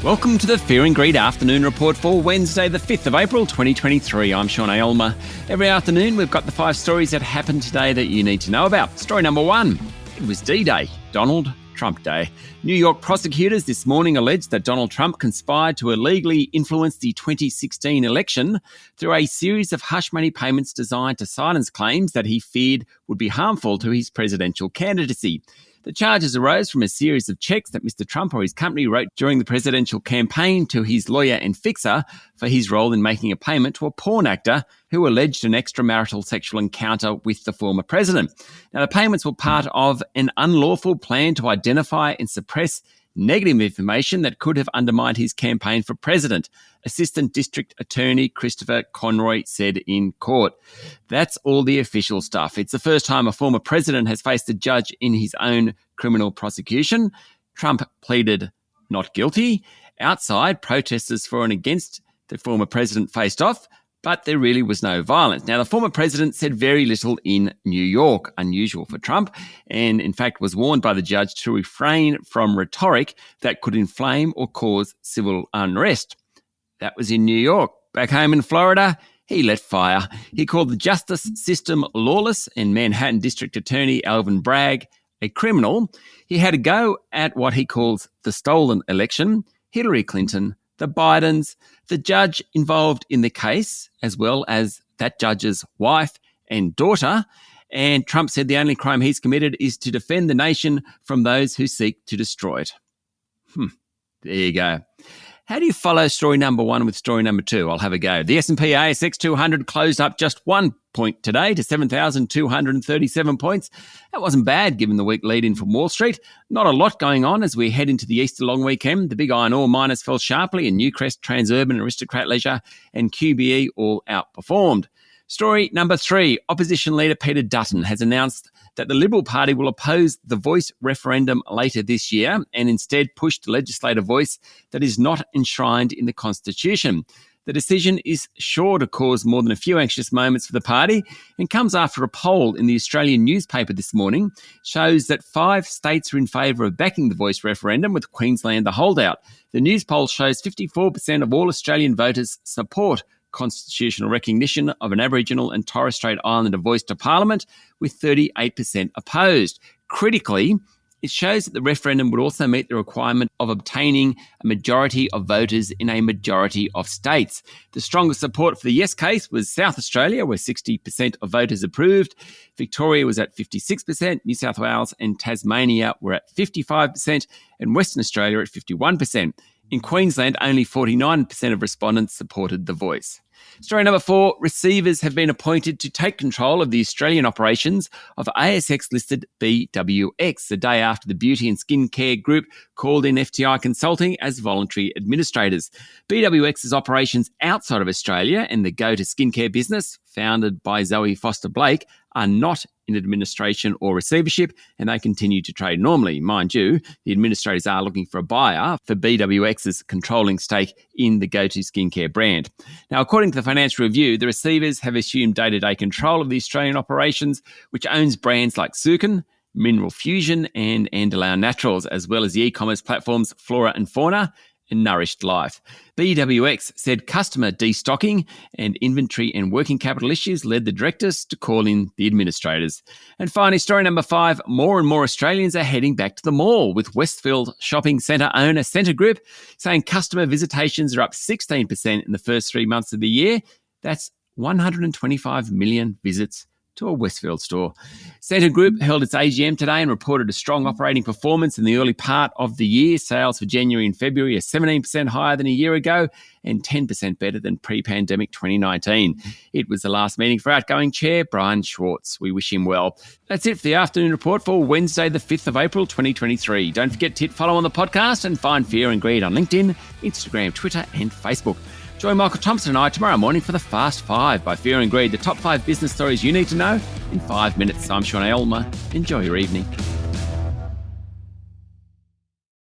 Welcome to the Fear and Greed Afternoon Report for Wednesday, the 5th of April 2023. I'm Sean Aylmer. Every afternoon, we've got the 5 stories that happened today that you need to know about. Story number 1, it was D-Day, Donald Trump Day. New York prosecutors this morning alleged that Donald Trump conspired to illegally influence the 2016 election through a series of hush money payments designed to silence claims that he feared would be harmful to his presidential candidacy. The charges arose from a series of checks that Mr. Trump or his company wrote during the presidential campaign to his lawyer and fixer for his role in making a payment to a porn actor who alleged an extramarital sexual encounter with the former president. Now, the payments were part of an unlawful plan to identify and suppress negative information that could have undermined his campaign for president, Assistant District Attorney Christopher Conroy said in court. That's all the official stuff. It's the first time a former president has faced a judge in his own criminal prosecution. Trump pleaded not guilty. Outside, protesters for and against the former president faced off, but there really was no violence. Now, the former president said very little in New York, unusual for Trump, and in fact was warned by the judge to refrain from rhetoric that could inflame or cause civil unrest. That was in New York. Back home in Florida, he let fire. He called the justice system lawless and Manhattan District Attorney Alvin Bragg a criminal. He had a go at what he calls the stolen election, Hillary Clinton, the Bidens, the judge involved in the case, as well as that judge's wife and daughter. And Trump said the only crime he's committed is to defend the nation from those who seek to destroy it. There you go. How do you follow story number 1 with story number 2? I'll have a go. The S&P ASX 200 closed up just 1 point today to 7,237 points. That wasn't bad given the weak lead-in from Wall Street. Not a lot going on as we head into the Easter long weekend. The big iron ore miners fell sharply and Newcrest, Transurban, Aristocrat Leisure and QBE all outperformed. Story number 3, opposition leader Peter Dutton has announced that the Liberal Party will oppose the Voice referendum later this year and instead push the legislative voice that is not enshrined in the Constitution. The decision is sure to cause more than a few anxious moments for the party and comes after a poll in the Australian newspaper this morning shows that 5 states are in favour of backing the Voice referendum, with Queensland the holdout. The news poll shows 54% of all Australian voters support constitutional recognition of an Aboriginal and Torres Strait Islander voice to Parliament, with 38% opposed. Critically, it shows that the referendum would also meet the requirement of obtaining a majority of voters in a majority of states. The strongest support for the yes case was South Australia, where 60% of voters approved. Victoria was at 56%, New South Wales and Tasmania were at 55%, and Western Australia at 51%. In Queensland, only 49% of respondents supported the Voice. Story number 4, receivers have been appointed to take control of the Australian operations of ASX-listed BWX the day after the beauty and skincare group called in FTI Consulting as voluntary administrators. BWX's operations outside of Australia and the Go to Skincare business, founded by Zoe Foster-Blake, are not in administration or receivership, and they continue to trade normally. Mind you, the administrators are looking for a buyer for BWX's controlling stake in the Go-To Skincare brand. Now, according to the Financial Review, the receivers have assumed day-to-day control of the Australian operations, which owns brands like Sukin, Mineral Fusion and Andalou Naturals, as well as the e-commerce platforms Flora and Fauna and Nourished Life. BWX said customer destocking and inventory and working capital issues led the directors to call in the administrators. And finally, story number 5, more and more Australians are heading back to the mall, with Westfield shopping centre owner Scentre Group saying customer visitations are up 16% in the first 3 months of the year. That's 125 million visits to a Westfield store. Scentre Group held its AGM today and reported a strong operating performance in the early part of the year. Sales for January and February are 17% higher than a year ago and 10% better than pre-pandemic 2019. It was the last meeting for outgoing chair Brian Schwartz. We wish him well. That's it for the afternoon report for Wednesday, the 5th of April, 2023. Don't forget to hit follow on the podcast and find Fear and Greed on LinkedIn, Instagram, Twitter and Facebook. Join Michael Thompson and I tomorrow morning for the Fast 5 by Fear and Greed, the top 5 business stories you need to know in 5 minutes. I'm Sean Aylmer. Enjoy your evening.